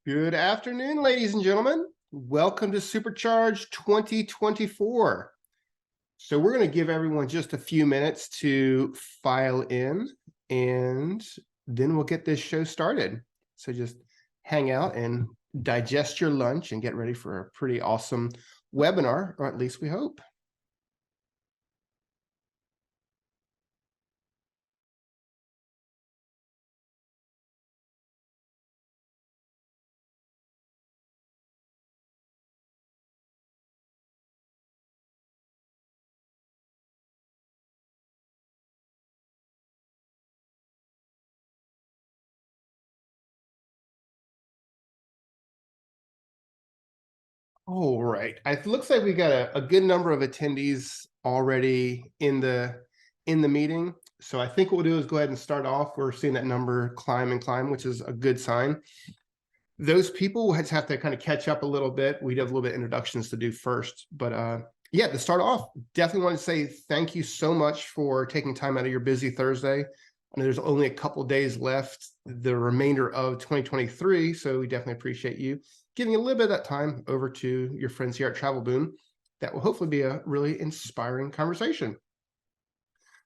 Good afternoon, ladies and gentlemen. Welcome to Supercharge 2024. So we're going to give everyone just a few minutes to file in, and then we'll get this show started. So just hang out and digest your lunch and get ready for a pretty awesome webinar, or at least we hope. All right. It looks like we got a good number of attendees already in the meeting. So I think what we'll do is go ahead and start off. We're seeing that number climb and climb, which is a good sign. Those people will have to kind of catch up a little bit. We have a little bit of introductions to do first. But yeah, to start off, definitely want to say thank you so much for taking time out of your busy Thursday. I know there's only a couple days left, the remainder of 2023. So we definitely appreciate you giving a little bit of that time over to your friends here at TravelBoom. That will hopefully be a really inspiring conversation.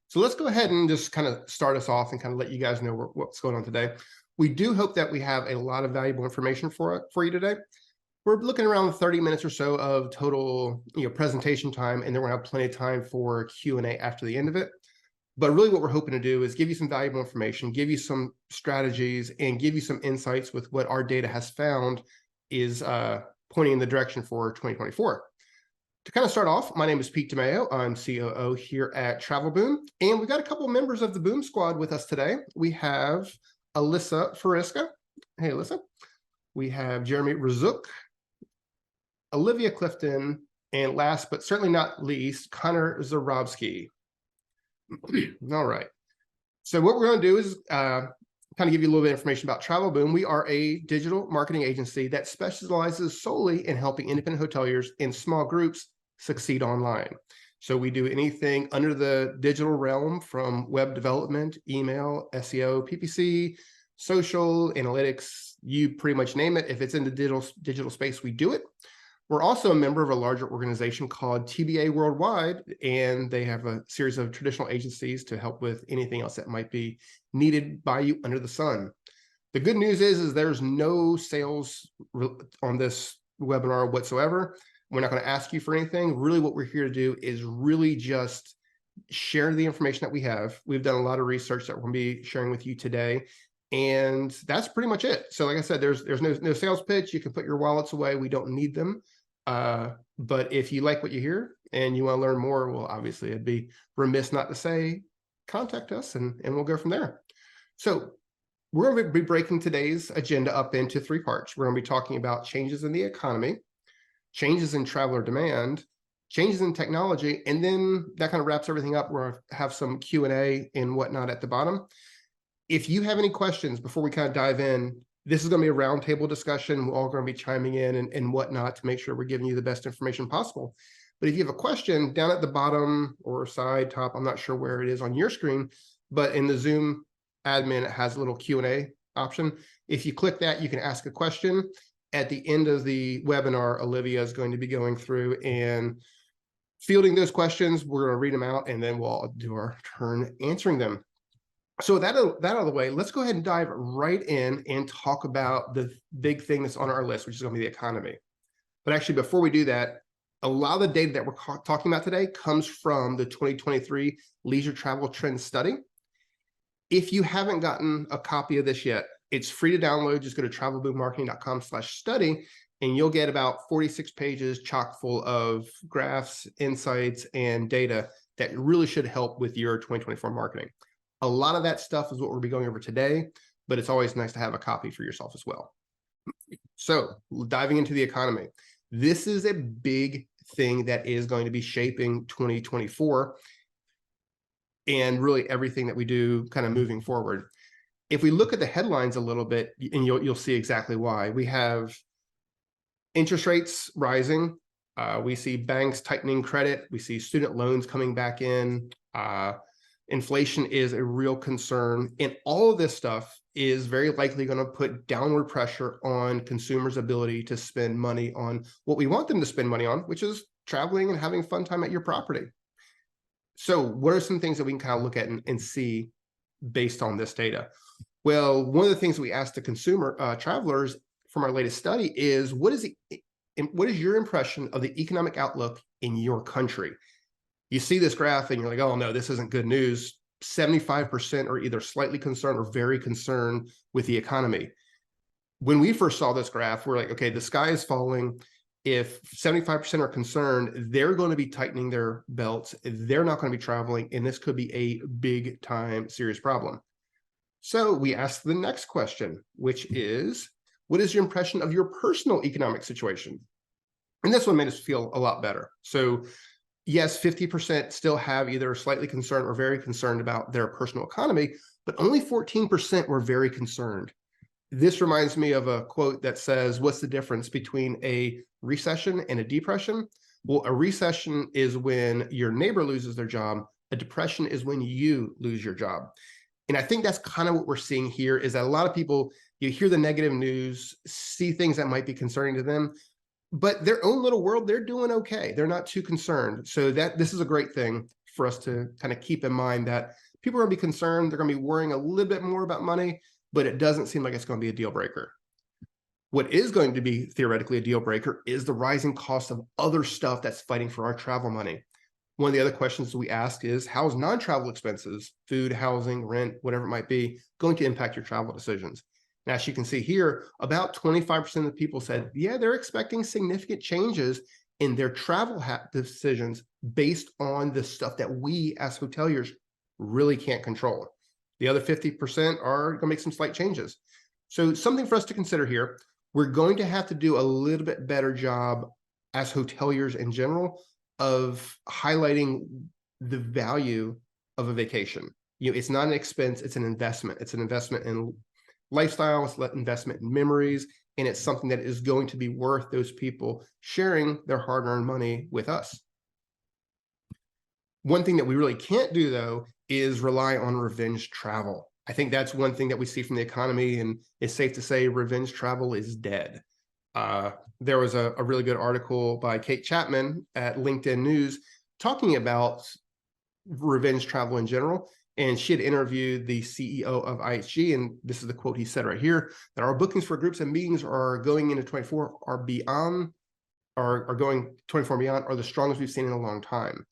So let's go ahead and just kind of start us off and kind of let you guys know what's going on today. We do hope that we have a lot of valuable information for you today. We're looking around 30 minutes or so of total presentation time, and then we're going to have plenty of time for Q&A after the end of it. But really what we're hoping to do is give you some valuable information, give you some strategies, and give you some insights with what our data has found is pointing in the direction for 2024. To kind of start off, my name is Pete DeMayo. I'm COO here at TravelBoom, and we've got a couple of members of the Boom Squad with us today. We have Alyssa Fariska. Hey, Alyssa. We have Jeremy Razuk, Olivia Clifton, and last but certainly not least, Connor Zarobski. All right. So what we're going to do is kind of give you a little bit of information about TravelBoom. We are a digital marketing agency that specializes solely in helping independent hoteliers in small groups succeed online. So we do anything under the digital realm, from web development, email, SEO, PPC, social, analytics, you pretty much name it. If it's in the digital space, we do it. We're also a member of a larger organization called TBA Worldwide, and they have a series of traditional agencies to help with anything else that might be needed by you under the sun. The good news is there's no sales on this webinar whatsoever. We're not going to ask you for anything. Really what we're here to do is really just share the information that we have. We've done a lot of research that we're going to be sharing with you today, and that's pretty much it. So like I said, there's no sales pitch. You can put your wallets away. We don't need them. But if you like what you hear and you want to learn more, well, obviously it'd be remiss not to say, contact us and we'll go from there. So we're going to be breaking today's agenda up into three parts. We're going to be talking about changes in the economy, changes in traveler demand, changes in technology, and then that kind of wraps everything up. We're going to have some Q&A and whatnot at the bottom. If you have any questions before we kind of dive in, this is going to be a roundtable discussion. We're all going to be chiming in and whatnot to make sure we're giving you the best information possible. But if you have a question, down at the bottom or side, top, I'm not sure where it is on your screen, but in the Zoom admin, it has a little Q&A option. If you click that, you can ask a question. At the end of the webinar, Olivia is going to be going through and fielding those questions. We're going to read them out, and then we'll all do our turn answering them. So that out of the way, let's go ahead and dive right in and talk about the big thing that's on our list, which is going to be the economy. But actually, before we do that, a lot of the data that we're talking about today comes from the 2023 Leisure Travel Trends Study. If you haven't gotten a copy of this yet, it's free to download. Just go to travelboommarketing.com/study, and you'll get about 46 pages chock full of graphs, insights, and data that really should help with your 2024 marketing. A lot of that stuff is what we'll be going over today, but it's always nice to have a copy for yourself as well. So diving into the economy, this is a big thing that is going to be shaping 2024 and really everything that we do kind of moving forward. If we look at the headlines a little bit, and you'll see exactly why. We have interest rates rising. We see banks tightening credit. We see student loans coming back in. Inflation is a real concern, and all of this stuff is very likely going to put downward pressure on consumers' ability to spend money on what we want them to spend money on, which is traveling and having fun time at your property. So what are some things that we can kind of look at and see based on this data? Well, one of the things we asked the consumer travelers from our latest study is what is your impression of the economic outlook in your country? You see this graph and you're like, oh no, this isn't good news. 75% are either slightly concerned or very concerned with the economy. When we first saw this graph, we're like, okay, the sky is falling. If 75% are concerned, they're going to be tightening their belts. They're not going to be traveling, and this could be a big time serious problem. So we asked the next question, which is, what is your impression of your personal economic situation? And this one made us feel a lot better. So yes, 50% still have either slightly concerned or very concerned about their personal economy, but only 14% were very concerned. This reminds me of a quote that says, what's the difference between a recession and a depression? Well, a recession is when your neighbor loses their job. A depression is when you lose your job. And I think that's kind of what we're seeing here, is that a lot of people, you hear the negative news, see things that might be concerning to them, but their own little world, they're doing okay. They're not too concerned. So this is a great thing for us to kind of keep in mind, that people are going to be concerned. They're going to be worrying a little bit more about money, but it doesn't seem like it's going to be a deal breaker. What is going to be theoretically a deal breaker is the rising cost of other stuff that's fighting for our travel money. One of the other questions we ask is, how's non-travel expenses, food, housing, rent, whatever it might be, going to impact your travel decisions? Now, as you can see here, about 25% of the people said, yeah, they're expecting significant changes in their travel decisions based on the stuff that we as hoteliers really can't control. The other 50% are going to make some slight changes. So something for us to consider here, we're going to have to do a little bit better job as hoteliers in general of highlighting the value of a vacation. It's not an expense, it's an investment. It's an investment in lifestyle, it's an investment in memories, and it's something that is going to be worth those people sharing their hard-earned money with us. One thing that we really can't do, though, is rely on revenge travel. I think that's one thing that we see from the economy, and it's safe to say revenge travel is dead. There was a really good article by Kate Chapman at LinkedIn News talking about revenge travel in general. And she had interviewed the CEO of IHG, and this is the quote he said right here, that our bookings for groups and meetings are going into 24 are going 24 and beyond are the strongest we've seen in a long time.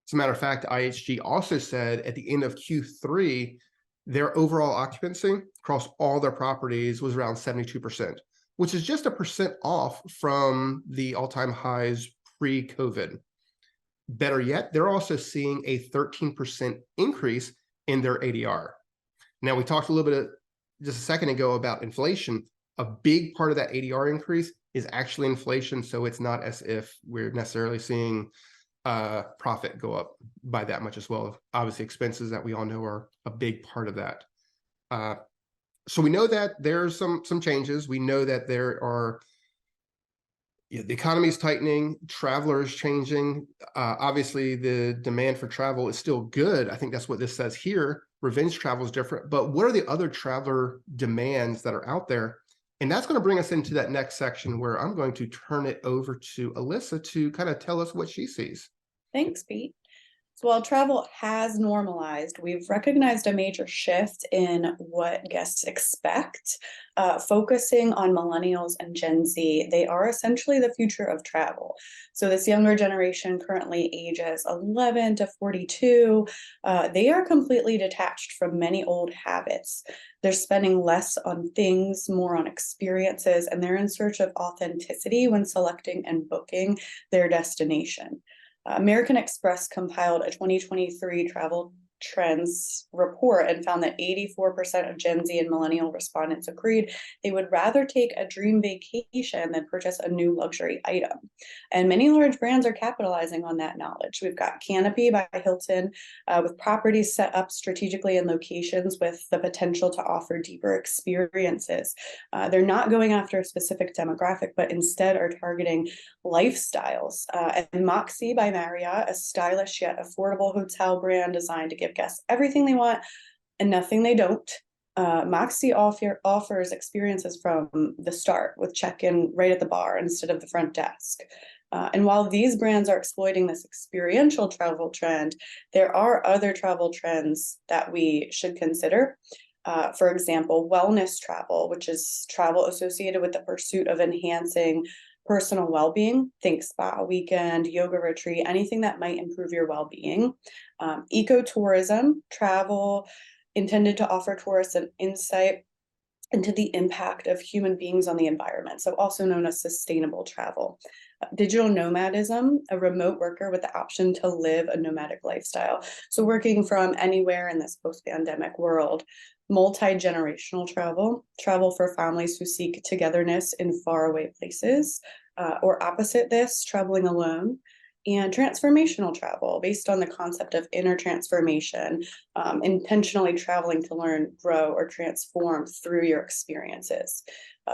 As a matter of fact, IHG also said at the end of Q3, their overall occupancy across all their properties was around 72%, which is just 1% off from the all-time highs pre-COVID. Better yet, they're also seeing a 13% increase in their ADR. Now, we talked a little bit just a second ago about inflation. A big part of that ADR increase is actually inflation, so it's not as if we're necessarily seeing profit go up by that much as well. Obviously, expenses that we all know are a big part of that. So we know that there's some changes. We know that there are, the economy is tightening, travelers changing. Obviously, the demand for travel is still good. I think that's what this says here. Revenge travel is different, but what are the other traveler demands that are out there? And that's going to bring us into that next section where I'm going to turn it over to Alyssa to kind of tell us what she sees. Thanks, Pete. So while travel has normalized, we've recognized a major shift in what guests expect. Focusing on millennials and Gen Z, they are essentially the future of travel. So this younger generation, currently ages 11 to 42, they are completely detached from many old habits. They're spending less on things, more on experiences, and they're in search of authenticity when selecting and booking their destination. American Express compiled a 2023 travel trends report and found that 84% of Gen Z and millennial respondents agreed they would rather take a dream vacation than purchase a new luxury item. And many large brands are capitalizing on that knowledge. We've got Canopy by Hilton, with properties set up strategically in locations with the potential to offer deeper experiences. They're not going after a specific demographic, but instead are targeting lifestyles. And Moxie by Marriott, a stylish yet affordable hotel brand designed to give guests everything they want and nothing they don't. Moxie offers experiences from the start with check-in right at the bar instead of the front desk. And while these brands are exploiting this experiential travel trend, there are other travel trends that we should consider. For example, wellness travel, which is travel associated with the pursuit of enhancing personal well-being. Think spa weekend, yoga retreat, anything that might improve your well-being. Ecotourism, travel intended to offer tourists an insight into the impact of human beings on the environment, so also known as sustainable travel. Digital nomadism, a remote worker with the option to live a nomadic lifestyle, so working from anywhere in this post-pandemic world. Multi-generational travel, travel for families who seek togetherness in faraway places, or opposite this, traveling alone. And transformational travel, based on the concept of inner transformation, intentionally traveling to learn, grow, or transform through your experiences.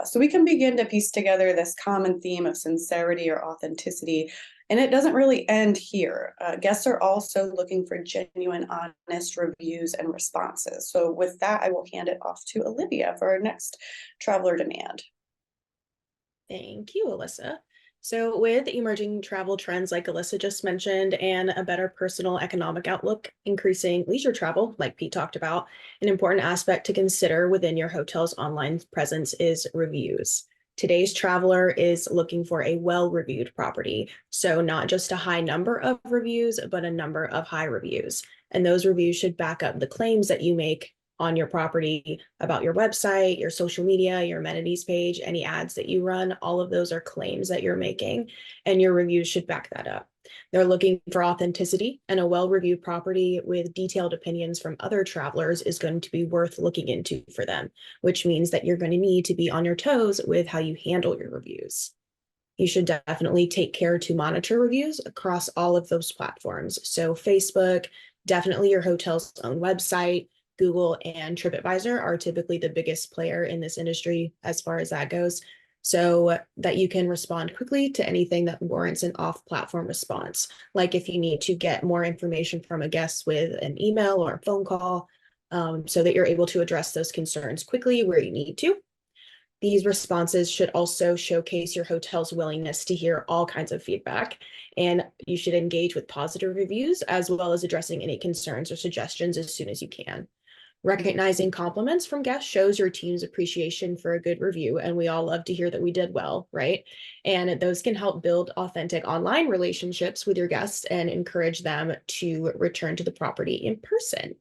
So we can begin to piece together this common theme of sincerity or authenticity, and it doesn't really end here. Guests are also looking for genuine, honest reviews and responses. So with that, I will hand it off to Olivia for our next traveler demand. Thank you, Alyssa. So with emerging travel trends like Alyssa just mentioned and a better personal economic outlook, increasing leisure travel, like Pete talked about, an important aspect to consider within your hotel's online presence is reviews. Today's traveler is looking for a well-reviewed property. So not just a high number of reviews, but a number of high reviews. And those reviews should back up the claims that you make on your property about your website, your social media, your amenities page, any ads that you run. All of those are claims that you're making, and your reviews should back that up. They're looking for authenticity, and a well-reviewed property with detailed opinions from other travelers is going to be worth looking into for them, which means that you're going to need to be on your toes with how you handle your reviews. You should definitely take care to monitor reviews across all of those platforms. So Facebook, definitely your hotel's own website, Google and TripAdvisor are typically the biggest player in this industry as far as that goes, so that you can respond quickly to anything that warrants an off-platform response. Like if you need to get more information from a guest with an email or a phone call, so that you're able to address those concerns quickly where you need to. These responses should also showcase your hotel's willingness to hear all kinds of feedback, and you should engage with positive reviews as well as addressing any concerns or suggestions as soon as you can. Recognizing compliments from guests shows your team's appreciation for a good review, and we all love to hear that we did well, right? And those can help build authentic online relationships with your guests and encourage them to return to the property in person.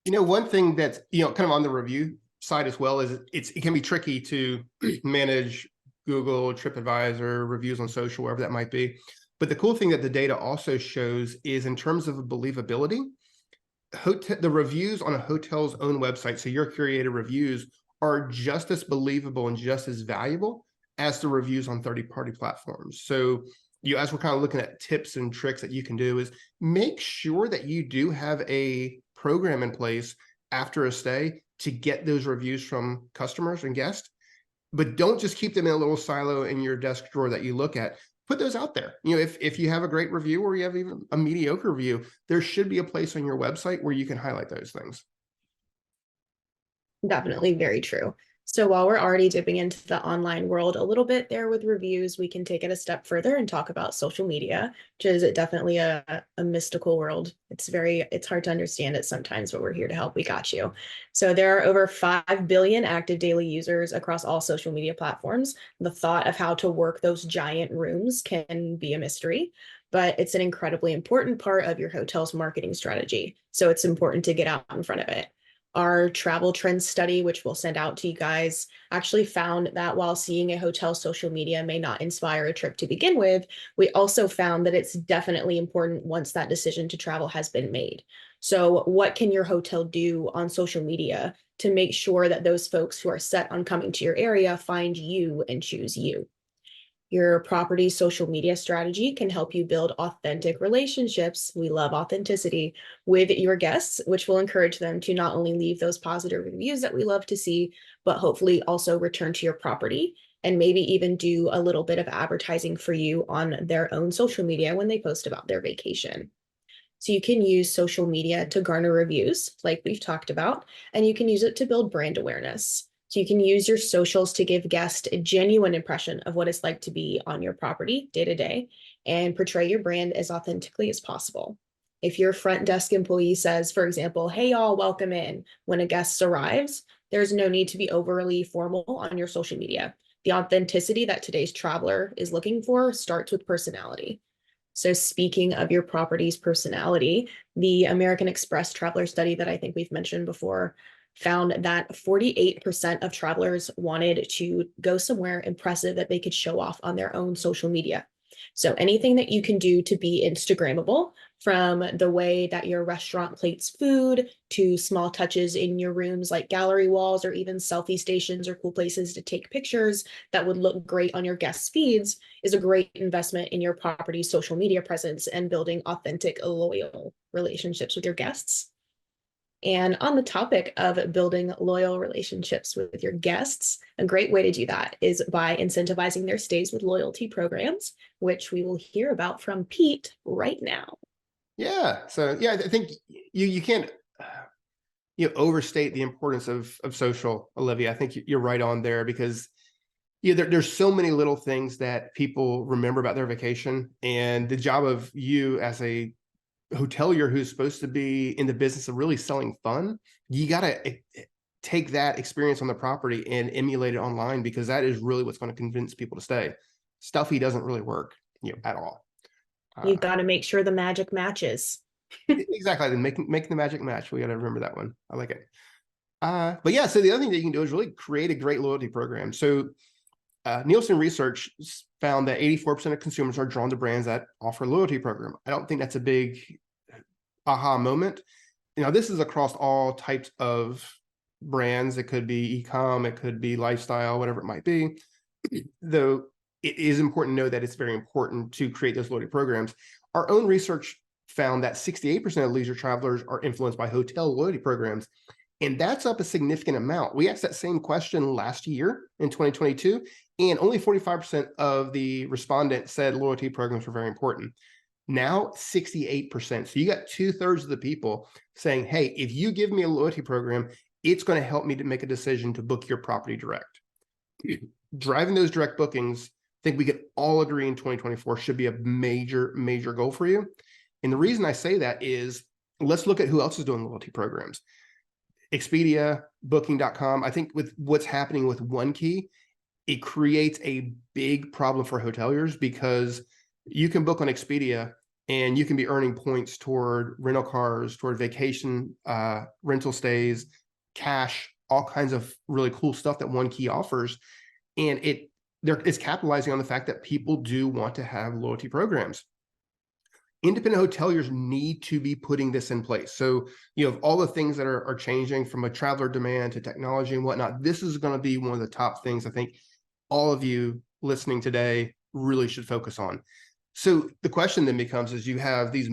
One thing that's, kind of on the review side as well is it can be tricky to manage Google, TripAdvisor, reviews on social, wherever that might be. But the cool thing that the data also shows is in terms of believability, the reviews on a hotel's own website, so your curated reviews, are just as believable and just as valuable as the reviews on third-party platforms. So as we're kind of looking at tips and tricks that you can do, is make sure that you do have a program in place after a stay to get those reviews from customers and guests, but don't just keep them in a little silo in your desk drawer that you look at. Put those out there. If you have a great review or you have even a mediocre review, there should be a place on your website where you can highlight those things. Definitely very true. So while we're already dipping into the online world a little bit there with reviews, we can take it a step further and talk about social media, which is definitely a mystical world. It's hard to understand it sometimes, but we're here to help. We got you. So there are over 5 billion active daily users across all social media platforms. The thought of how to work those giant rooms can be a mystery, but it's an incredibly important part of your hotel's marketing strategy. So it's important to get out in front of it. Our travel trends study, which we'll send out to you guys, actually found that while seeing a hotel's social media may not inspire a trip to begin with, we also found that it's definitely important once that decision to travel has been made. So what can your hotel do on social media to make sure that those folks who are set on coming to your area find you and choose you? Your property social media strategy can help you build authentic relationships. We love authenticity with your guests, which will encourage them to not only leave those positive reviews that we love to see, but hopefully also return to your property and maybe even do a little bit of advertising for you on their own social media when they post about their vacation. So you can use social media to garner reviews, like we've talked about, and you can use it to build brand awareness. So you can use your socials to give guests a genuine impression of what it's like to be on your property day to day and portray your brand as authentically as possible. If your front desk employee says, for example, "Hey, y'all, welcome in," when a guest arrives, there's no need to be overly formal on your social media. The authenticity that today's traveler is looking for starts with personality. So speaking of your property's personality, the American Express traveler study that I think we've mentioned before found that 48% of travelers wanted to go somewhere impressive that they could show off on their own social media. So anything that you can do to be Instagrammable, from the way that your restaurant plates food to small touches in your rooms like gallery walls or even selfie stations or cool places to take pictures that would look great on your guests' feeds, is a great investment in your property's social media presence and building authentic, loyal relationships with your guests. And on the topic of building loyal relationships with your guests, a great way to do that is by incentivizing their stays with loyalty programs, which we will hear about from Pete right now. Yeah. So yeah, I think you can't overstate the importance of social, Olivia. I think you're right on there, because there's so many little things that people remember about their vacation, and the job of you as a hotelier who's supposed to be in the business of really selling fun, you got to take that experience on the property and emulate it online, because that is really what's going to convince people to stay. Stuffy doesn't really work, at all. You've got to make sure the magic matches. Exactly. Then make the magic match. We got to remember that one. I like it. But yeah, so the other thing that you can do is really create a great loyalty program. So Nielsen research found that 84% of consumers are drawn to brands that offer a loyalty program. I don't think that's a big aha moment. This is across all types of brands. It could be e-com, it could be lifestyle, whatever it might be. Though it is important to know that it's very important to create those loyalty programs. Our own research found that 68% of leisure travelers are influenced by hotel loyalty programs. And that's up a significant amount. We asked that same question last year in 2022, and only 45% of the respondents said loyalty programs were very important. Now 68%. So you got 2/3 of the people saying, hey, if you give me a loyalty program, it's going to help me to make a decision to book your property direct. Driving those direct bookings, I think we could all agree in 2024 should be a major, major goal for you. And the reason I say that is, let's look at who else is doing loyalty programs. Expedia, booking.com. I think with what's happening with One Key, it creates a big problem for hoteliers, because you can book on Expedia and you can be earning points toward rental cars, toward vacation rental stays, cash, all kinds of really cool stuff that One Key offers. And it's capitalizing on the fact that people do want to have loyalty programs. Independent hoteliers need to be putting this in place. So, of all the things that are changing from a traveler demand to technology and whatnot, this is going to be one of the top things I think all of you listening today really should focus on. So the question then becomes, is you have these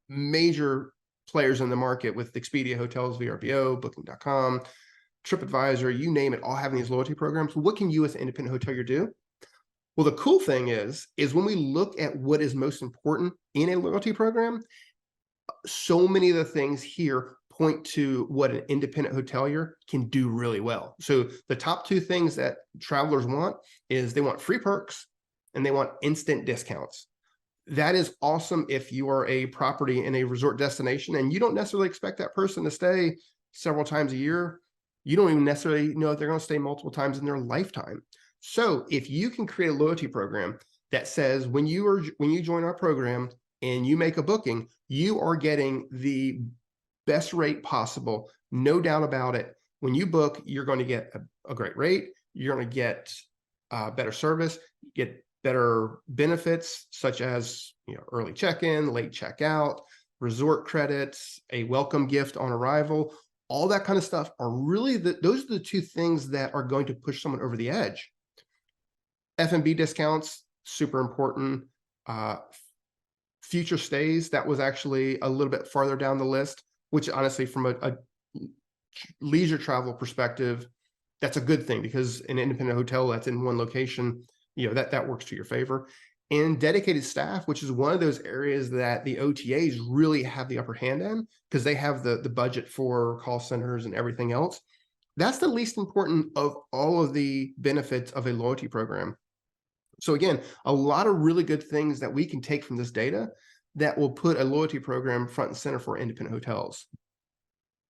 major players in the market with Expedia, Hotels, VRBO, Booking.com, TripAdvisor, you name it, all having these loyalty programs. What can you as an independent hotelier do? Well, the cool thing is when we look at what is most important in a loyalty program, so many of the things here point to what an independent hotelier can do really well. So the top two things that travelers want is they want free perks and they want instant discounts. That is awesome if you are a property in a resort destination and you don't necessarily expect that person to stay several times a year. You don't even necessarily know if they're going to stay multiple times in their lifetime. So if you can create a loyalty program that says when you join our program and you make a booking, you are getting the best rate possible, no doubt about it. When you book, you're going to get a great rate. You're going to get better service, get better benefits such as early check-in, late checkout, resort credits, a welcome gift on arrival. All that kind of stuff are really those are the two things that are going to push someone over the edge. F&B discounts, super important. Future stays, that was actually a little bit farther down the list, which honestly, from a leisure travel perspective, that's a good thing, because an independent hotel that's in one location, that works to your favor. and dedicated staff, which is one of those areas that the OTAs really have the upper hand in because they have the budget for call centers and everything else. That's the least important of all of the benefits of a loyalty program. So again, a lot of really good things that we can take from this data that will put a loyalty program front and center for independent hotels.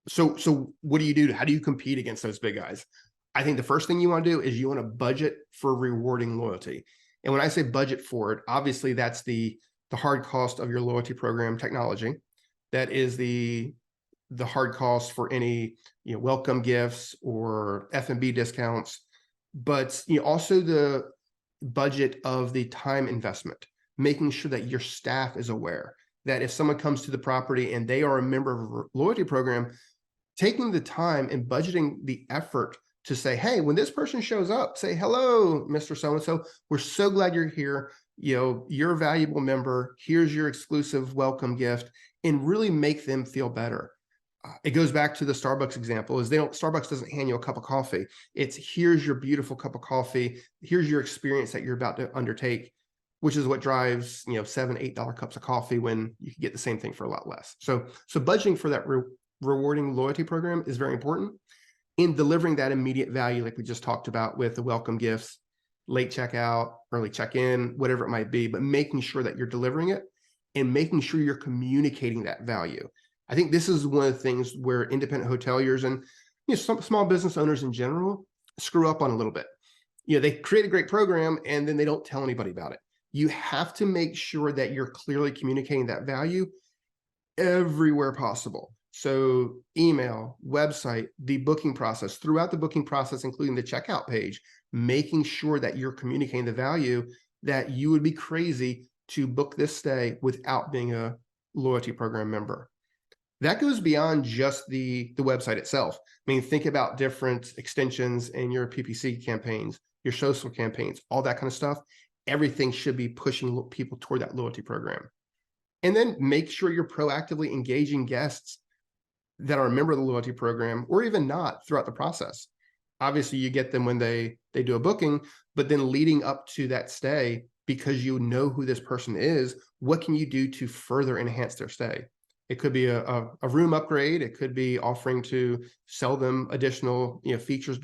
So what do you do? How do you compete against those big guys? I think the first thing you want to do is you want to budget for rewarding loyalty. And when I say budget for it, obviously that's the hard cost of your loyalty program technology. That is the hard cost for any welcome gifts or F&B discounts, but also the budget of the time investment, making sure that your staff is aware that if someone comes to the property and they are a member of a loyalty program, taking the time and budgeting the effort to say, hey, when this person shows up, say, hello, Mr. So-and-so, we're so glad you're here. You're a valuable member. Here's your exclusive welcome gift, and really make them feel better. It goes back to the Starbucks example, is Starbucks doesn't hand you a cup of coffee. It's here's your beautiful cup of coffee. Here's your experience that you're about to undertake, which is what drives, $7, $8 cups of coffee when you can get the same thing for a lot less. So budgeting for that rewarding loyalty program is very important in delivering that immediate value, like we just talked about with the welcome gifts, late checkout, early check-in, whatever it might be, but making sure that you're delivering it and making sure you're communicating that value. I think this is one of the things where independent hoteliers and some small business owners in general screw up on a little bit. They create a great program and then they don't tell anybody about it. You have to make sure that you're clearly communicating that value everywhere possible. So email, website, the booking process, throughout the booking process, including the checkout page, making sure that you're communicating the value that you would be crazy to book this stay without being a loyalty program member. That goes beyond just the website itself. I mean, think about different extensions in your PPC campaigns, your social campaigns, all that kind of stuff. Everything should be pushing people toward that loyalty program. And then make sure you're proactively engaging guests that are a member of the loyalty program or even not throughout the process. Obviously, you get them when they do a booking, but then leading up to that stay, because you know who this person is, what can you do to further enhance their stay? It could be a room upgrade. It could be offering to sell them additional features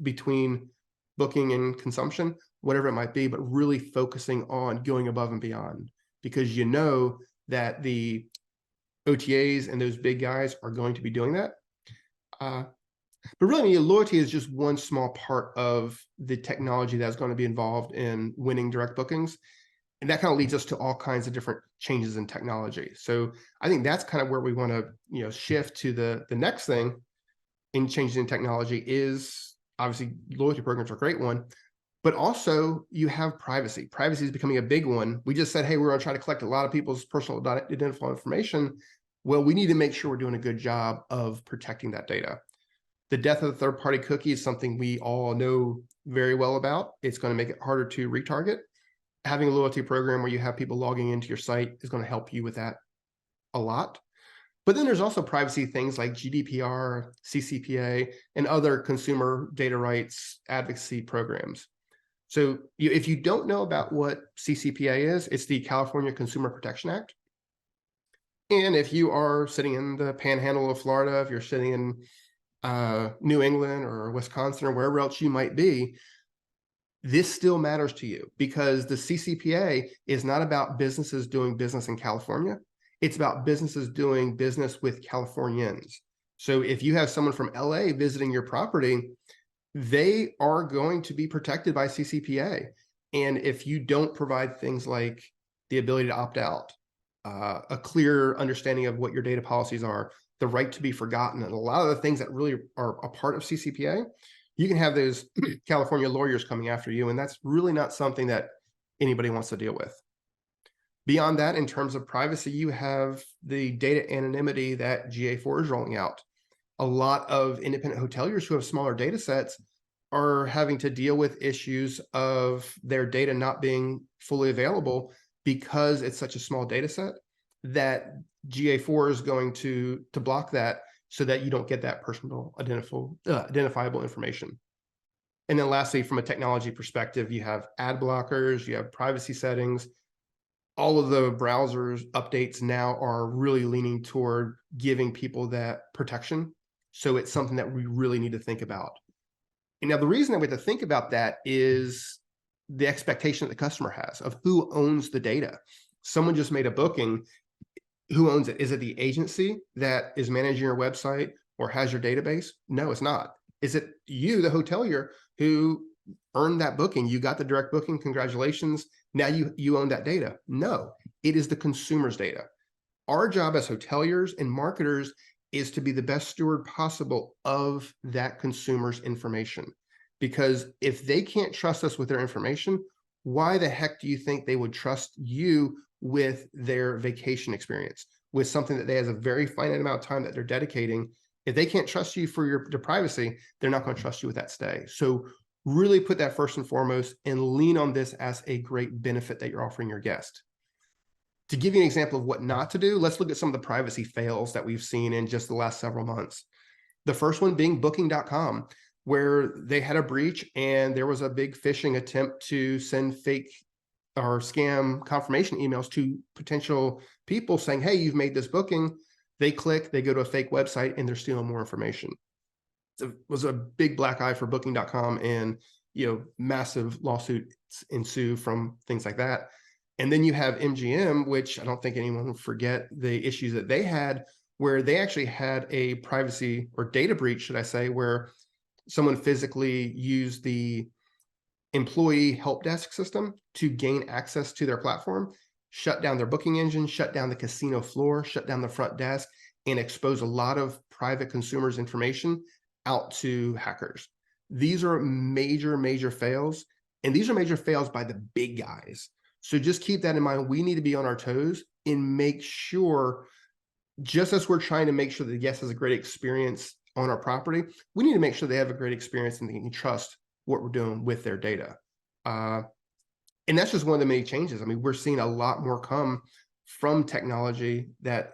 between booking and consumption, whatever it might be, but really focusing on going above and beyond, because you know that the OTAs and those big guys are going to be doing that. But really, loyalty is just one small part of the technology that's going to be involved in winning direct bookings. And that kind of leads us to all kinds of different changes in technology. So I think that's kind of where we want to shift to the next thing in changes in technology is obviously loyalty programs are a great one, but also you have privacy. Privacy is becoming a big one. We just said, hey, we're going to try to collect a lot of people's personal identifiable information. Well, we need to make sure we're doing a good job of protecting that data. The death of the third-party cookie is something we all know very well about. It's going to make it harder to retarget. Having a loyalty program where you have people logging into your site is going to help you with that a lot. But then there's also privacy things like GDPR, CCPA, and other consumer data rights advocacy programs. So if you don't know about what CCPA is, it's the California Consumer Protection Act. And if you are sitting in the panhandle of Florida, if you're sitting in New England or Wisconsin or wherever else you might be, this still matters to you, because the CCPA is not about businesses doing business in California. It's about businesses doing business with Californians. So if you have someone from LA visiting your property, they are going to be protected by CCPA. And if you don't provide things like the ability to opt out, a clear understanding of what your data policies are, the right to be forgotten, and a lot of the things that really are a part of CCPA, you can have those California lawyers coming after you, and that's really not something that anybody wants to deal with. Beyond that, in terms of privacy, you have the data anonymity that GA4 is rolling out. A lot of independent hoteliers who have smaller data sets are having to deal with issues of their data not being fully available because it's such a small data set, that GA4 is going to block that so that you don't get that personal identifiable information. And then lastly, from a technology perspective, you have ad blockers, you have privacy settings. All of the browsers updates now are really leaning toward giving people that protection. So it's something that we really need to think about. And now the reason that we have to think about that is the expectation that the customer has of who owns the data. Someone just made a booking. Who owns it? Is it the agency that is managing your website or has your database? No, it's not. Is it you, the hotelier, who earned that booking? You got the direct booking. Congratulations. Now you own that data. No, it is the consumer's data. Our job as hoteliers and marketers is to be the best steward possible of that consumer's information. Because if they can't trust us with their information, why the heck do you think they would trust you with their vacation experience, with something that they has a very finite amount of time that they're dedicating? If they can't trust you for your privacy, they're not going to trust you with that stay. So really put that first and foremost and lean on this as a great benefit that you're offering your guest. To give you an example of what not to do, let's look at some of the privacy fails that we've seen in just the last several months. The first one being booking.com, where they had a breach and there was a big phishing attempt to send fake or scam confirmation emails to potential people saying, hey, you've made this booking. They click, they go to a fake website, and they're stealing more information. It was a big black eye for booking.com, and massive lawsuits ensue from things like that. And then you have MGM, which I don't think anyone will forget the issues that they had, where they actually had a privacy or data breach, should I say, where someone physically used the employee help desk system to gain access to their platform, shut down their booking engine, shut down the casino floor, shut down the front desk, and expose a lot of private consumers' information out to hackers. These are major, major fails, and these are major fails by the big guys. So just keep that in mind. We need to be on our toes and make sure, just as we're trying to make sure the guest has a great experience on our property, we need to make sure they have a great experience and they can trust what we're doing with their data. And that's just one of the many changes. I mean, we're seeing a lot more come from technology that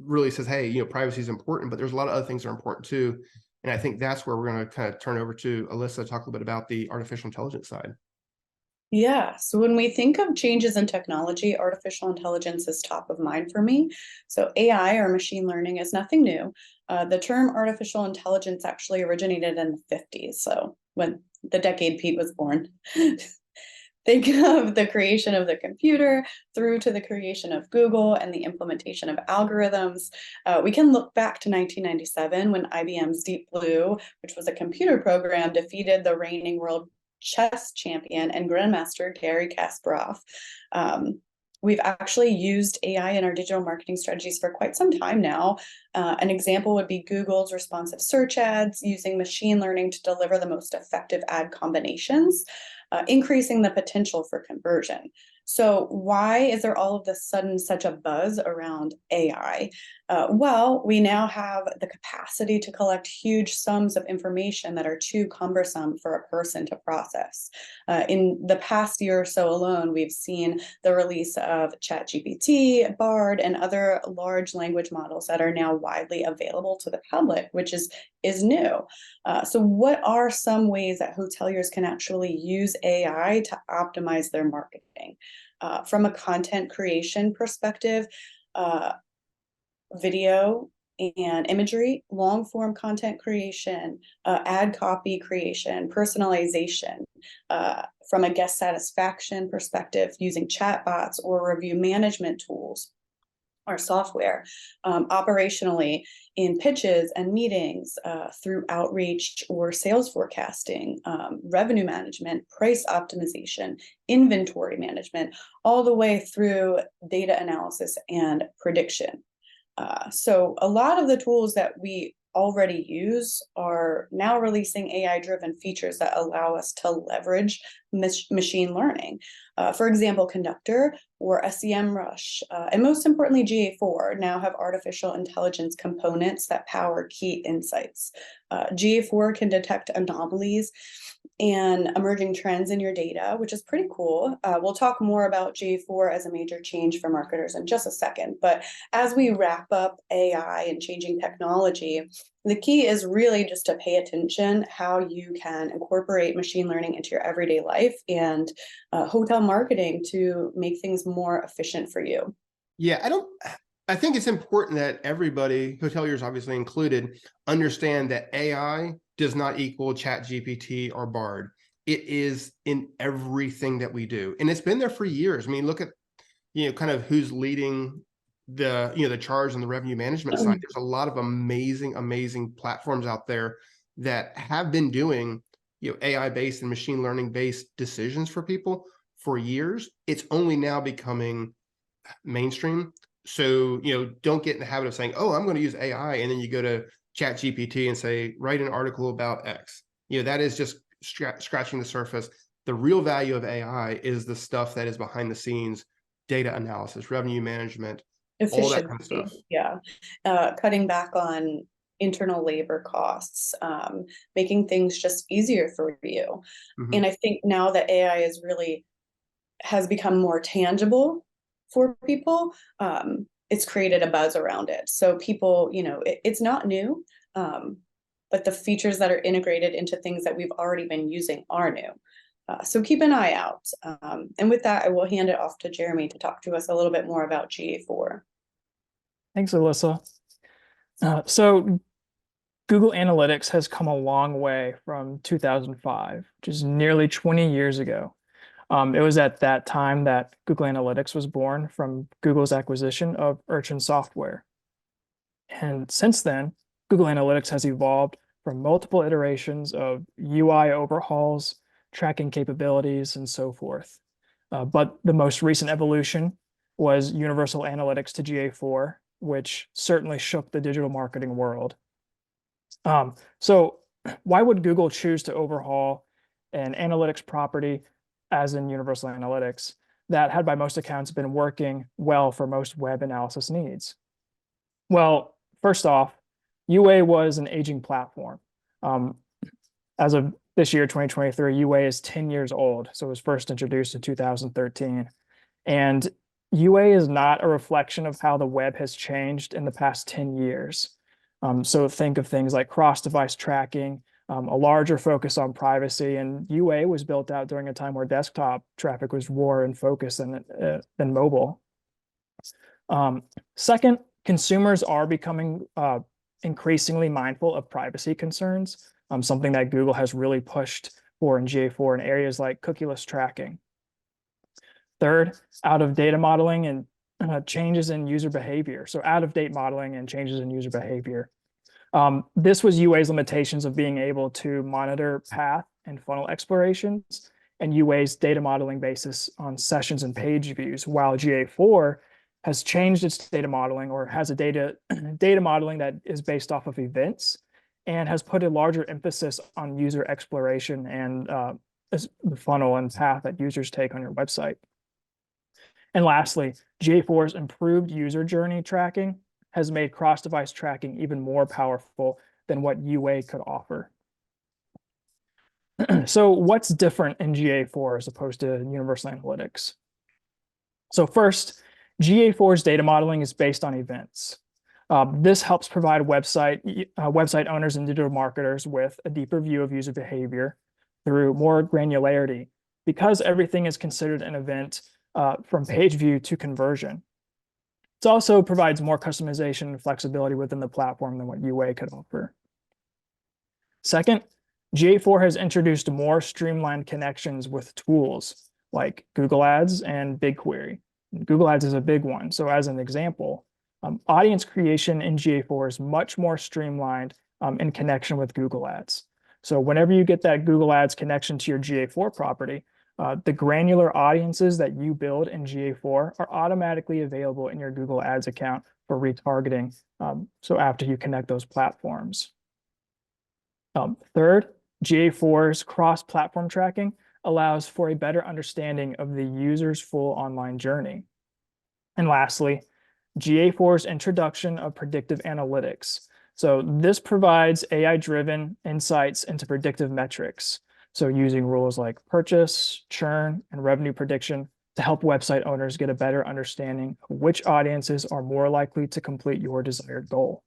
really says, hey, privacy is important, but there's a lot of other things that are important too. And I think that's where we're going to kind of turn over to Alyssa to talk a little bit about the artificial intelligence side. Yeah, so when we think of changes in technology, artificial intelligence is top of mind for me. So AI, or machine learning, is nothing new. The term artificial intelligence actually originated in the 50s, so when the decade Pete was born. Think of the creation of the computer through to the creation of Google and the implementation of algorithms. We can look back to 1997 when IBM's Deep Blue, which was a computer program, defeated the reigning world chess champion and grandmaster Garry Kasparov. We've actually used AI in our digital marketing strategies for quite some time now. An example would be Google's responsive search ads using machine learning to deliver the most effective ad combinations, increasing the potential for conversion. So why is there all of a sudden such a buzz around AI? Well, we now have the capacity to collect huge sums of information that are too cumbersome for a person to process. In the past year or so alone, we've seen the release of ChatGPT, Bard, and other large language models that are now widely available to the public, which is new. So what are some ways that hoteliers can actually use AI to optimize their marketing? From a content creation perspective, video and imagery, long form content creation, ad copy creation, personalization. From a guest satisfaction perspective, using chatbots or review management tools or software. Operationally, in pitches and meetings, through outreach or sales forecasting, revenue management, price optimization, inventory management, all the way through data analysis and prediction. So a lot of the tools that we already use are now releasing AI-driven features that allow us to leverage machine learning. For example, Conductor or SEMrush, and most importantly, GA4 now have artificial intelligence components that power key insights. GA4 can detect anomalies and emerging trends in your data, which is pretty cool. We'll talk more about G4 as a major change for marketers in just a second. But as we wrap up AI and changing technology, the key is really just to pay attention how you can incorporate machine learning into your everyday life and hotel marketing to make things more efficient for you. Yeah, I think it's important that everybody, hoteliers obviously included, understand that AI does not equal Chat GPT or Bard. It is in everything that we do. And it's been there for years. I mean, look at, kind of who's leading the charge on the revenue management side. There's a lot of amazing platforms out there that have been doing, AI-based and machine learning-based decisions for people for years. It's only now becoming mainstream. So, don't get in the habit of saying, oh, I'm going to use AI. And then you go to Chat GPT and say, write an article about X. That is just scratching the surface. The real value of AI is the stuff that is behind the scenes, data analysis, revenue management, all that kind of Efficiency, stuff. yeah. Cutting back on internal labor costs, making things just easier for you. And I think now that AI has become more tangible for people, it's created a buzz around it. So people, it's not new, but the features that are integrated into things that we've already been using are new. So keep an eye out. And with that, I will hand it off to Jeremy to talk to us a little bit more about GA4. Thanks, Alyssa. So Google Analytics has come a long way from 2005, which is nearly 20 years ago. It was at that time that Google Analytics was born from Google's acquisition of Urchin Software. And since then, Google Analytics has evolved from multiple iterations of UI overhauls, tracking capabilities, and so forth. But the most recent evolution was Universal Analytics to GA4, which certainly shook the digital marketing world. So why would Google choose to overhaul an analytics property, as in Universal Analytics, that had by most accounts been working well for most web analysis needs? Well, first off, UA was an aging platform. As of this year, 2023, UA is 10 years old, so it was first introduced in 2013. And UA is not a reflection of how the web has changed in the past 10 years. So think of things like cross-device tracking, a larger focus on privacy, and UA was built out during a time where desktop traffic was more in focus than mobile. Second, consumers are becoming increasingly mindful of privacy concerns, something that Google has really pushed for in GA4 in areas like cookieless tracking. Third, out-of-data modeling and changes in user behavior. So out-of-date modeling and changes in user behavior. This was UA's limitations of being able to monitor path and funnel explorations, and UA's data modeling basis on sessions and page views, while GA4 has changed its data modeling, or has a data modeling that is based off of events, and has put a larger emphasis on user exploration and the funnel and path that users take on your website. And lastly, GA4's improved user journey tracking has made cross-device tracking even more powerful than what UA could offer. So what's different in GA4 as opposed to Universal Analytics? So first, GA4's data modeling is based on events. This helps provide website owners and digital marketers with a deeper view of user behavior through more granularity, because everything is considered an event from page view to conversion. It also provides more customization and flexibility within the platform than what UA could offer. Second, GA4 has introduced more streamlined connections with tools like Google Ads and BigQuery. Google Ads is a big one. So as an example, audience creation in GA4 is much more streamlined in connection with Google Ads. So whenever you get that Google Ads connection to your GA4 property, the granular audiences that you build in GA4 are automatically available in your Google Ads account for retargeting. So after you connect those platforms. Third, GA4's cross-platform tracking allows for a better understanding of the user's full online journey. And lastly, GA4's introduction of predictive analytics. So this provides AI-driven insights into predictive metrics. So using rules like purchase, churn, and revenue prediction to help website owners get a better understanding of which audiences are more likely to complete your desired goal.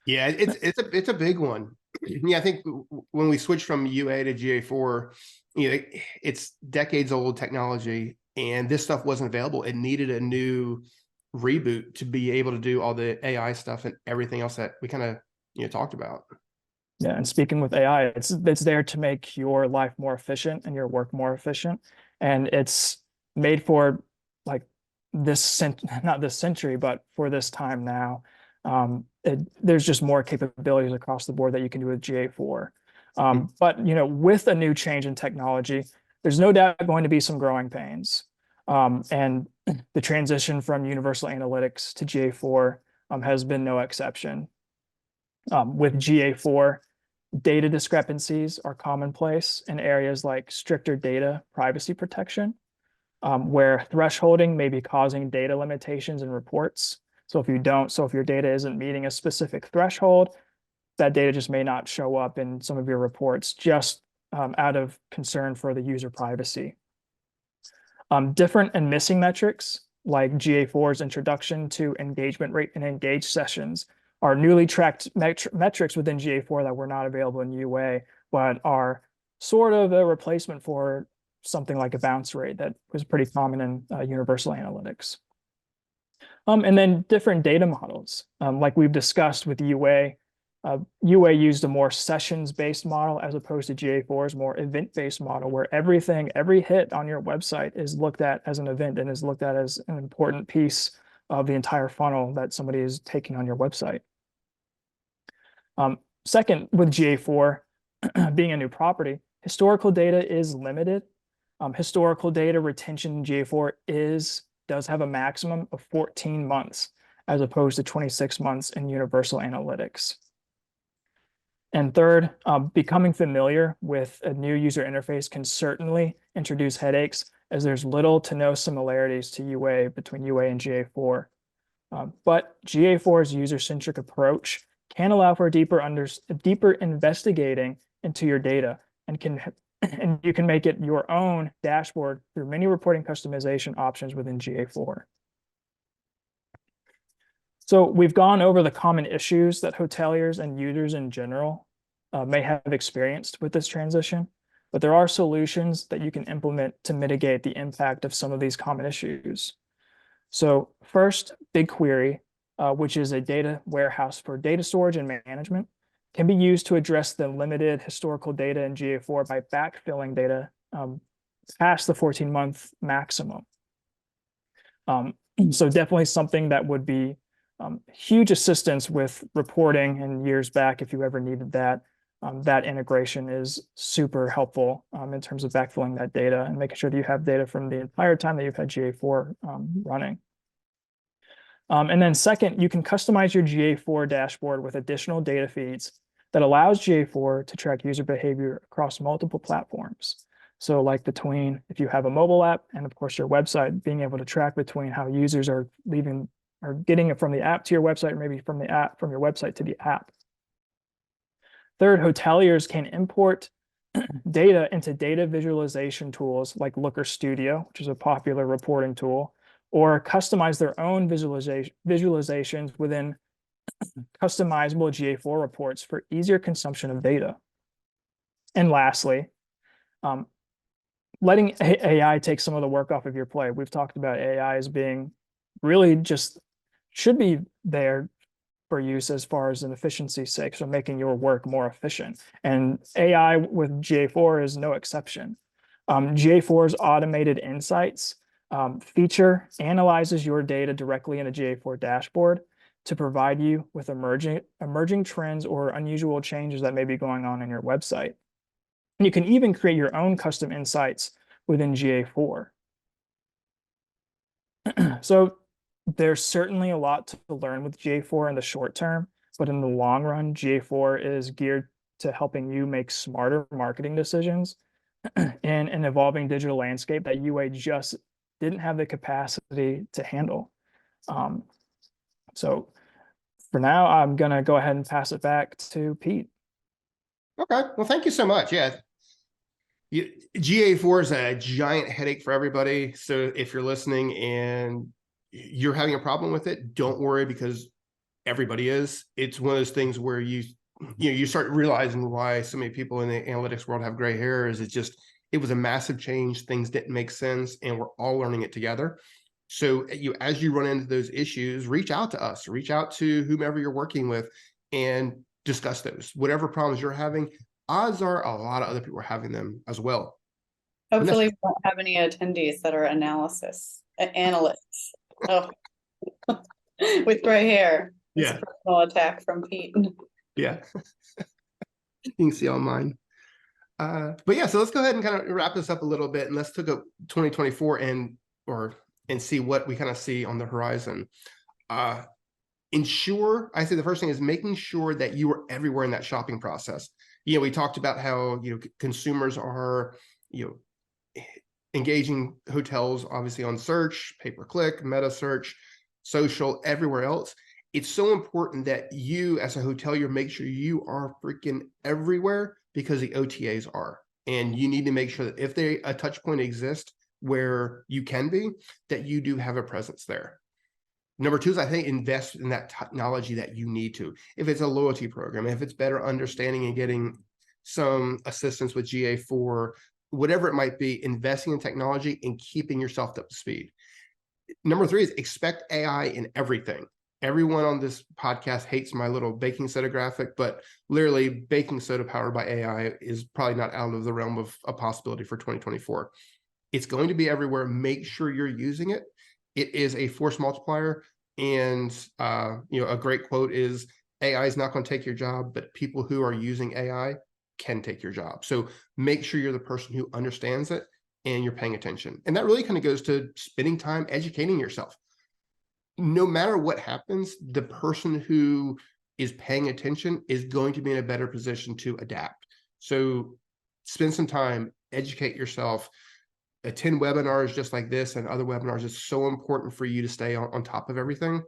Yeah, it's a big one. Yeah, I think when we switched from UA to GA4, it's decades old technology, and this stuff wasn't available. It needed a new reboot to be able to do all the AI stuff and everything else that we kind of talked about. Yeah, and speaking with AI, it's there to make your life more efficient and your work more efficient, and it's made for like not this century, but for this time now. There's just more capabilities across the board that you can do with GA4. But with a new change in technology, there's no doubt going to be some growing pains. And the transition from Universal Analytics to GA4 has been no exception. With GA4, data discrepancies are commonplace in areas like stricter data privacy protection, where thresholding may be causing data limitations in reports. So if your data isn't meeting a specific threshold, that data just may not show up in some of your reports, just out of concern for the user privacy. Different and missing metrics, like GA4's introduction to engagement rate and engaged sessions, are newly tracked metrics within GA4 that were not available in UA, but are sort of a replacement for something like a bounce rate that was pretty common in Universal Analytics. And then different data models, like we've discussed with UA. UA used a more sessions-based model as opposed to GA4's more event-based model, where every hit on your website is looked at as an event and is looked at as an important piece of the entire funnel that somebody is taking on your website. Second, with GA4 being a new property, historical data is limited. Historical data retention in GA4 does have a maximum of 14 months as opposed to 26 months in Universal Analytics. And third, becoming familiar with a new user interface can certainly introduce headaches, as there's little to no similarities to UA between UA and GA4. But GA4's user-centric approach can allow for deeper investigating into your data, and you can make it your own dashboard through many reporting customization options within GA4. So we've gone over the common issues that hoteliers and users in general may have experienced with this transition, but there are solutions that you can implement to mitigate the impact of some of these common issues. So first, BigQuery, which is a data warehouse for data storage and management, can be used to address the limited historical data in GA4 by backfilling data past the 14-month maximum. So definitely something that would be huge assistance with reporting in years back if you ever needed that. That integration is super helpful in terms of backfilling that data and making sure that you have data from the entire time that you've had GA4 running. And then second, you can customize your GA4 dashboard with additional data feeds that allows GA4 to track user behavior across multiple platforms. So like if you have a mobile app and of course your website, being able to track between how users are getting it from the app to your website, or maybe from your website to the app. Third, hoteliers can import data into data visualization tools like Looker Studio, which is a popular reporting tool, or customize their own visualizations within customizable GA4 reports for easier consumption of data. And lastly, letting AI take some of the work off of your plate. We've talked about AI as being really should be there for use as far as an efficiency sake, so making your work more efficient. And AI with GA4 is no exception. GA4's automated insights feature analyzes your data directly in a GA4 dashboard to provide you with emerging trends or unusual changes that may be going on in your website. And you can even create your own custom insights within GA4. So there's certainly a lot to learn with GA4 in the short term, but in the long run, GA4 is geared to helping you make smarter marketing decisions in an evolving digital landscape that UA just didn't have the capacity to handle. So for now, I'm going to go ahead and pass it back to Pete. Okay. Well, thank you so much. Yeah. GA4 is a giant headache for everybody. So if you're listening and you're having a problem with it, don't worry, because everybody is. It's one of those things where you start realizing why so many people in the analytics world have gray hair. Is it was a massive change. Things didn't make sense, and we're all learning it together. So as you run into those issues, reach out to us, reach out to whomever you're working with, and discuss those. Whatever problems you're having, odds are a lot of other people are having them as well. Hopefully we won't have any attendees that are analysts. Oh, with gray hair. It's a personal attack from Pete. Yeah. You can see all mine. But yeah, so let's go ahead and kind of wrap this up a little bit, and let's look at 2024 and see what we kind of see on the horizon. I say the first thing is making sure that you are everywhere in that shopping process. We talked about how consumers are engaging hotels obviously on search, pay-per-click, metasearch, social, everywhere else. It's so important that you as a hotelier make sure you are freaking everywhere, because the OTAs are, and you need to make sure that if a touch point exists where you can be, that you do have a presence there. Number two is, I think, invest in that technology that you need to. If it's a loyalty program, if it's better understanding and getting some assistance with GA4, whatever it might be, investing in technology and keeping yourself up to speed. Number three is expect AI in everything. Everyone on this podcast hates my little baking soda graphic, but literally baking soda powered by AI is probably not out of the realm of a possibility for 2024. It's going to be everywhere. Make sure you're using it. It is a force multiplier. And a great quote is, AI is not going to take your job, but people who are using AI can take your job. So make sure you're the person who understands it and you're paying attention. And that really kind of goes to spending time educating yourself. No matter what happens, the person who is paying attention is going to be in a better position to adapt. So spend some time, educate yourself, attend webinars just like this and other webinars. Is so important for you to stay on top of everything,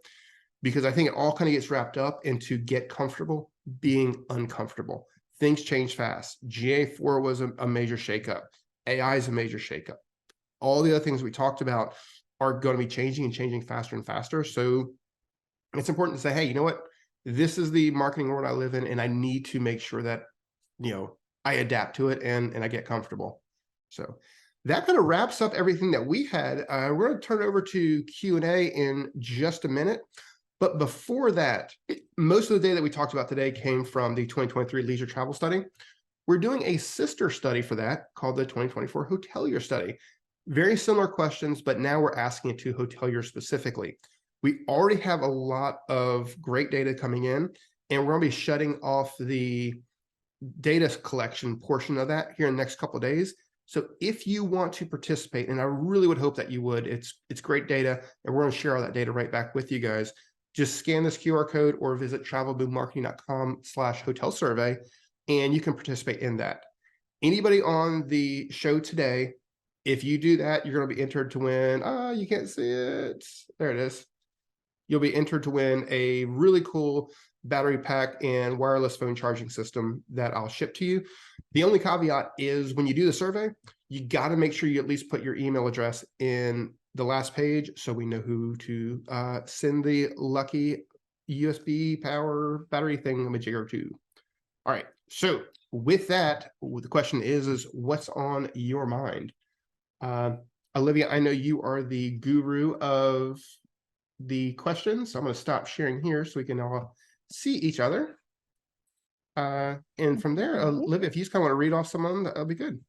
because I think it all kind of gets wrapped up into get comfortable being uncomfortable. Things change fast. GA4 was a major shakeup. AI is a major shakeup. All the other things we talked about are going to be changing and changing faster and faster. So it's important to say, hey, you know what? This is the marketing world I live in, and I need to make sure that, I adapt to it and I get comfortable. So that kind of wraps up everything that we had. We're going to turn it over to Q&A in just a minute. But before that, most of the data that we talked about today came from the 2023 leisure travel study. We're doing a sister study for that called the 2024 hotelier study. Very similar questions, but now we're asking it to hoteliers specifically. We already have a lot of great data coming in, and we're going to be shutting off the data collection portion of that here in the next couple of days. So if you want to participate, and I really would hope that you would, it's great data, and we're going to share all that data right back with you guys. Just scan this QR code or visit travelboommarketing.com/hotel survey, and you can participate in that. Anybody on the show today, if you do that, you're going to be entered to win. You can't see it. There it is. You'll be entered to win a really cool battery pack and wireless phone charging system that I'll ship to you. The only caveat is when you do the survey, you got to make sure you at least put your email address in the last page so we know who to send the lucky USB power battery thingamajigger to. All right. So with that, the question is what's on your mind? Olivia, I know you are the guru of the questions. So I'm going to stop sharing here so we can all see each other. And from there, Olivia, if you just kind of want to read off some of them, that'll be good.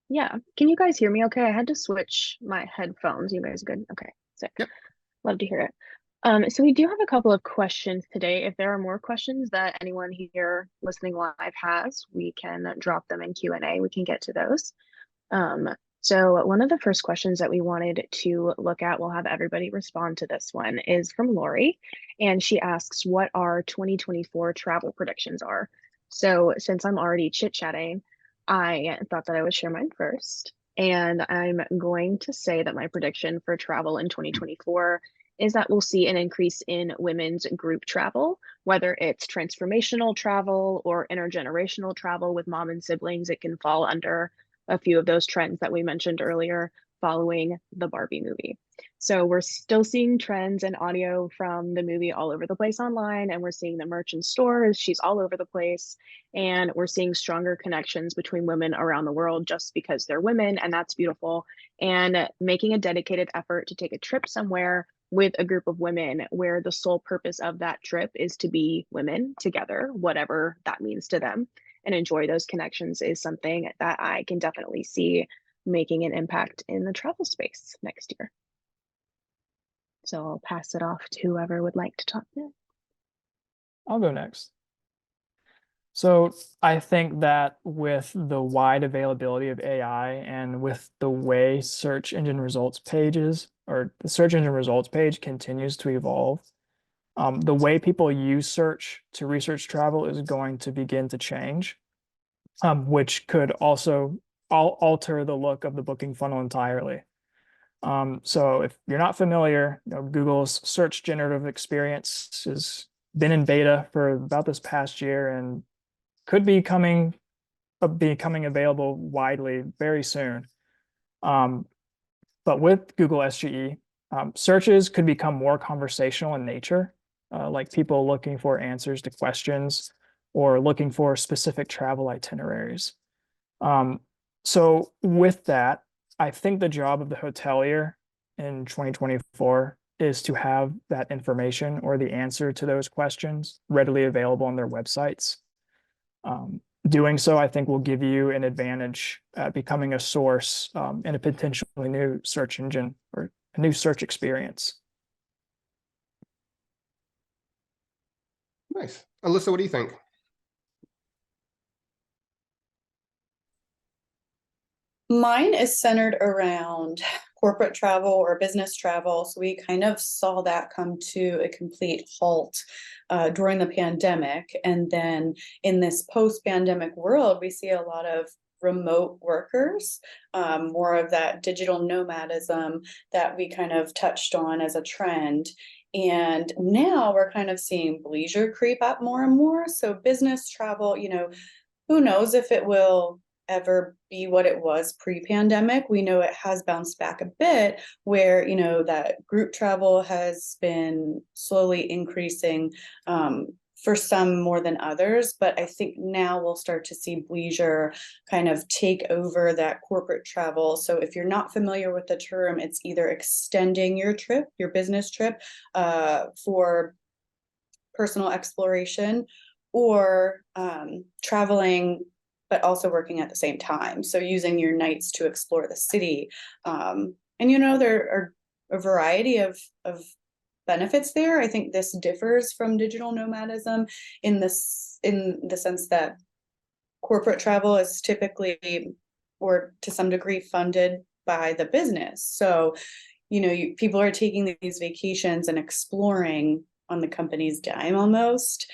Yeah. Can you guys hear me okay? I had to switch my headphones. You guys good? Okay. Sick. Yep. Love to hear it. So we do have a couple of questions today. If there are more questions that anyone here listening live has, we can drop them in Q&A. We can get to those. So one of the first questions that we wanted to look at, we'll have everybody respond to this one, is from Lori. And she asks what our 2024 travel predictions are. So since I'm already chit-chatting, I thought that I would share mine first. And I'm going to say that my prediction for travel in 2024 is that we'll see an increase in women's group travel, whether it's transformational travel or intergenerational travel with mom and siblings. It can fall under a few of those trends that we mentioned earlier following the Barbie movie. So we're still seeing trends and audio from the movie all over the place online, and we're seeing the merch in stores. She's all over the place. And we're seeing stronger connections between women around the world just because they're women, and that's beautiful. And making a dedicated effort to take a trip somewhere with a group of women where the sole purpose of that trip is to be women together, whatever that means to them, and enjoy those connections is something that I can definitely see making an impact in the travel space next year. So I'll pass it off to whoever would like to talk next. I'll go next. So I think that with the wide availability of AI and with the way search engine results pages or the search engine results page continues to evolve, the way people use search to research travel is going to begin to change, which could also alter the look of the booking funnel entirely. So if you're not familiar, Google's search generative experience has been in beta for about this past year and could be becoming available widely very soon. But with Google SGE, searches could become more conversational in nature, like people looking for answers to questions or looking for specific travel itineraries. So with that, I think the job of the hotelier in 2024 is to have that information or the answer to those questions readily available on their websites. Doing so, I think, will give you an advantage at becoming a source in a potentially new search engine or a new search experience. Nice. Alyssa, what do you think? Mine is centered around corporate travel or business travel. So we kind of saw that come to a complete halt during the pandemic. And then in this post-pandemic world, we see a lot of remote workers, more of that digital nomadism that we kind of touched on as a trend. And now we're kind of seeing leisure creep up more and more. So business travel, who knows if it will ever be what it was pre-pandemic. We know it has bounced back a bit where, that group travel has been slowly increasing for some more than others. But I think now we'll start to see leisure kind of take over that corporate travel. So if you're not familiar with the term, it's either extending your trip, your business trip for personal exploration, or traveling but also working at the same time. So using your nights to explore the city. And there are a variety of benefits there. I think this differs from digital nomadism in the sense that corporate travel is typically, or to some degree, funded by the business. So, people are taking these vacations and exploring on the company's dime almost,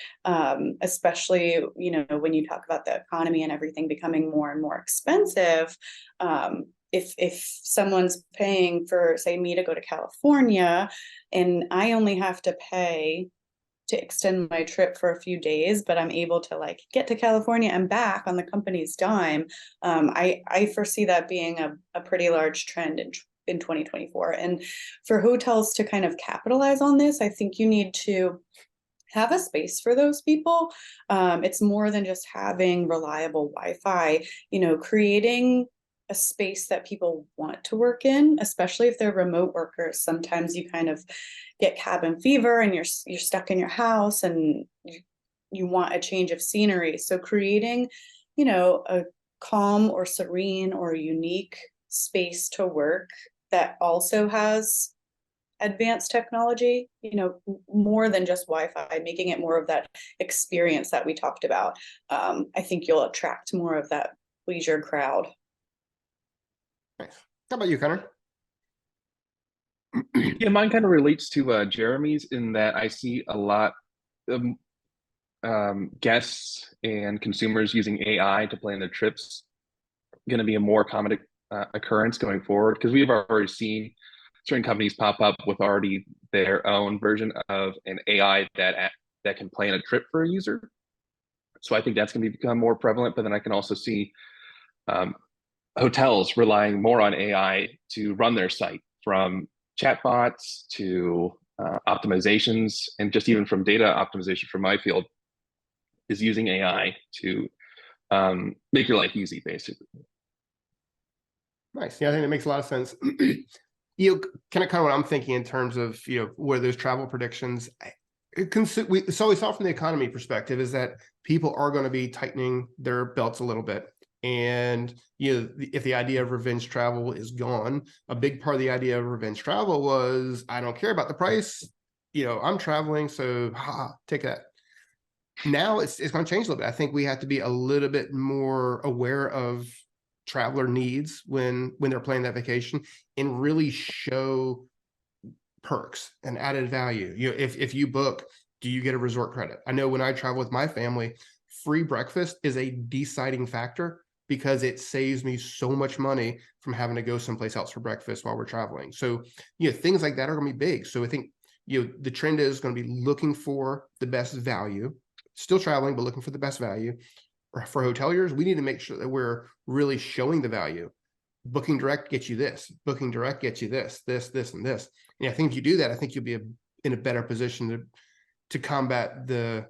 especially, when you talk about the economy and everything becoming more and more expensive. If someone's paying for, say, me to go to California and I only have to pay to extend my trip for a few days, but I'm able to get to California and back on the company's dime, I foresee that being a pretty large trend in 2024. And for hotels to kind of capitalize on this, I think you need to have a space for those people. It's more than just having reliable Wi-Fi, creating a space that people want to work in, especially if they're remote workers. Sometimes you kind of get cabin fever and you're stuck in your house and you want a change of scenery. So creating, a calm or serene or unique space to work that also has advanced technology, more than just Wi-Fi, making it more of that experience that we talked about. I think you'll attract more of that leisure crowd. Nice. How about you, Connor? Yeah, mine kind of relates to Jeremy's in that I see a lot of guests and consumers using AI to plan their trips. Going to be a more common occurrence going forward because we've already seen certain companies pop up with already their own version of an AI that can plan a trip for a user. So I think that's going to become more prevalent. But then I can also see hotels relying more on AI to run their site, from chatbots to optimizations, and just even from data optimization from my field is using AI to make your life easy, basically. Nice. Yeah, I think that makes a lot of sense. Kind of what I'm thinking in terms of, where those travel predictions, so we saw from the economy perspective is that people are going to be tightening their belts a little bit. And, if the idea of revenge travel is gone, a big part of the idea of revenge travel was, I don't care about the price, I'm traveling, so take that. Now it's going to change a little bit. I think we have to be a little bit more aware of traveler needs when they're planning that vacation, and really show perks and added value. If you book, do you get a resort credit? I know when I travel with my family, free breakfast is a deciding factor because it saves me so much money from having to go someplace else for breakfast while we're traveling. So, things like that are going to be big. So I think, the trend is going to be looking for the best value, still traveling, but looking for the best value. For hoteliers, we need to make sure that we're really showing the value. Booking Direct gets you this. Booking Direct gets you this, and this. And I think if you do that, I think you'll be in a better position to combat the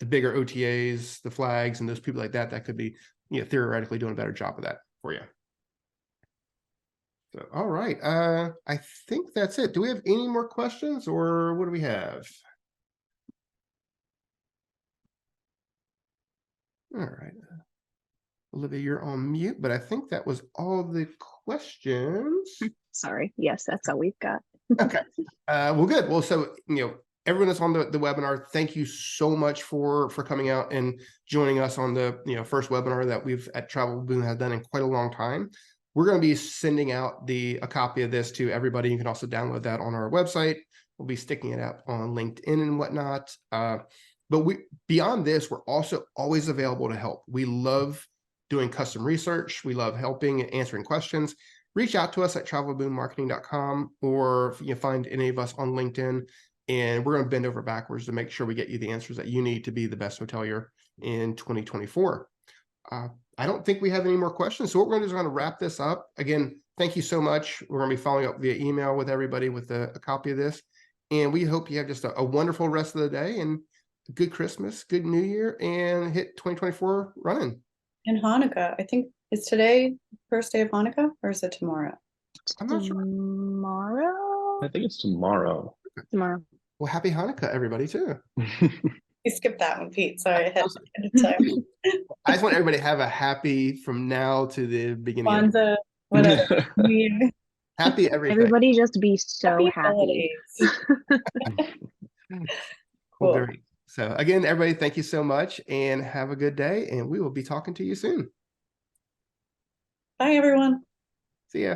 bigger OTAs, the flags, and those people like that could be, theoretically doing a better job of that for you. So, all right. I think that's it. Do we have any more questions, or what do we have? All right. Olivia, you're on mute, but I think that was all the questions. Sorry. Yes, that's all we've got. Okay. Well, good. Well, so, everyone that's on the webinar, thank you so much for coming out and joining us on the, first webinar that we've at TravelBoom have done in quite a long time. We're going to be sending out a copy of this to everybody. You can also download that on our website. We'll be sticking it up on LinkedIn and whatnot. But beyond this, we're also always available to help. We love doing custom research. We love helping and answering questions. Reach out to us at travelboommarketing.com, or you find any of us on LinkedIn, and we're going to bend over backwards to make sure we get you the answers that you need to be the best hotelier in 2024. I don't think we have any more questions. So what we're going to do is we're going to wrap this up. Again, thank you so much. We're going to be following up via email with everybody with a copy of this. And we hope you have just a wonderful rest of the day, and good Christmas, good New Year, and hit 2024 running. And Hanukkah, I think, is today first day of Hanukkah, or is it tomorrow? I'm not sure. Tomorrow? I think it's tomorrow. Tomorrow. Well, happy Hanukkah, everybody, too. You skipped that one, Pete. Sorry, I had to time. I just want everybody to have a happy from now to the beginning. Kwanzaa, whatever. Happy everything. Everybody just be so happy. Cool. Great. So again, everybody, thank you so much, and have a good day, and we will be talking to you soon. Bye, everyone. See ya.